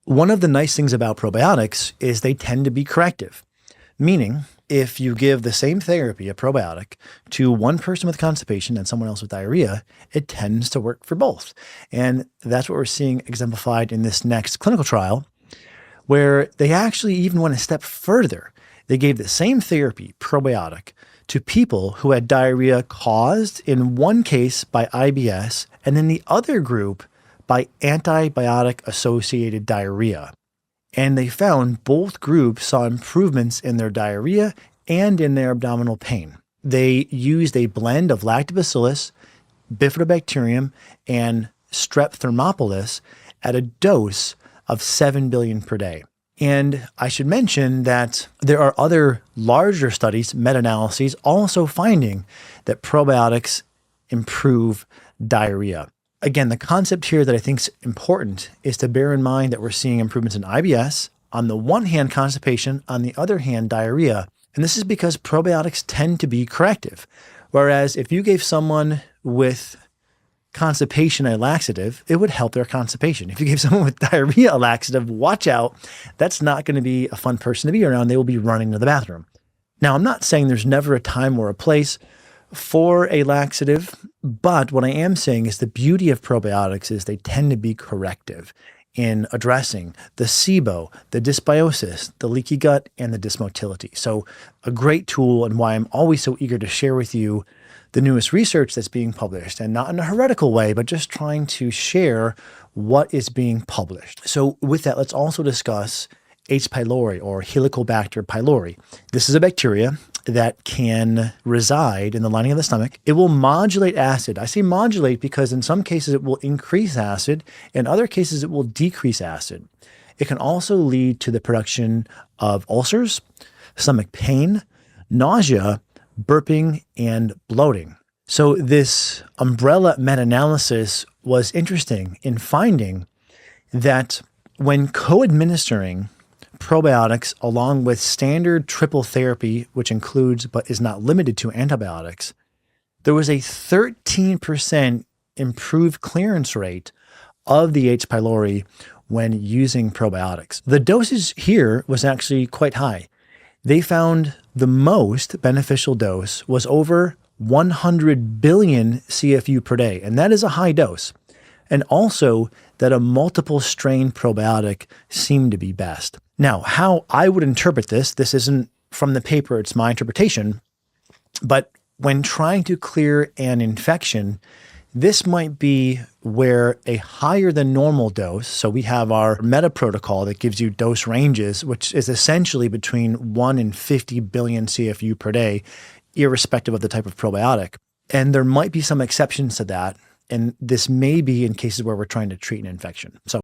One of the nice things about probiotics is they tend to be corrective, meaning if you give the same therapy, a probiotic, to one person with constipation and someone else with diarrhea, it tends to work for both. And that's what we're seeing exemplified in this next clinical trial, where they actually even went a step further. They gave the same therapy, probiotic, to people who had diarrhea caused in one case by IBS and in the other group by antibiotic-associated diarrhea. And they found both groups saw improvements in their diarrhea and in their abdominal pain. They used a blend of lactobacillus, bifidobacterium, and strep thermophilus at a dose of 7 billion per day. And I should mention that there are other larger studies, meta-analyses, also finding that probiotics improve diarrhea. Again, the concept here that I think is important is to bear in mind that we're seeing improvements in IBS, on the one hand constipation, on the other hand diarrhea. And this is because probiotics tend to be corrective. Whereas if you gave someone with constipation a laxative, it would help their constipation. If you gave someone with diarrhea a laxative, watch out. That's not going to be a fun person to be around. They will be running to the bathroom. Now, I'm not saying there's never a time or a place for a laxative, but what I am saying is the beauty of probiotics is they tend to be corrective in addressing the SIBO, the dysbiosis, the leaky gut, and the dysmotility. So a great tool, and why I'm always so eager to share with you the newest research that's being published, and not in a heretical way, but just trying to share what is being published. So with that, let's also discuss H.Pylori or Helicobacter pylori. This is a bacteria that can reside in the lining of the stomach. It will modulate acid. I say modulate because in some cases it will increase acid, in other cases it will decrease acid. It can also lead to the production of ulcers, stomach pain, nausea, burping, and bloating. So this umbrella meta-analysis was interesting in finding that when co-administering probiotics along with standard triple therapy, which includes but is not limited to antibiotics, there was a 13% improved clearance rate of the H. pylori when using probiotics. The dosage here was actually quite high. They found the most beneficial dose was over 100 billion CFU per day, and that is a high dose. And also that a multiple strain probiotic seemed to be best. Now, how I would interpret this isn't from the paper, it's my interpretation, but when trying to clear an infection, this might be where a higher than normal dose, so we have our meta protocol that gives you dose ranges, which is essentially between 1 and 50 billion CFU per day, irrespective of the type of probiotic. And there might be some exceptions to that. And this may be in cases where we're trying to treat an infection. So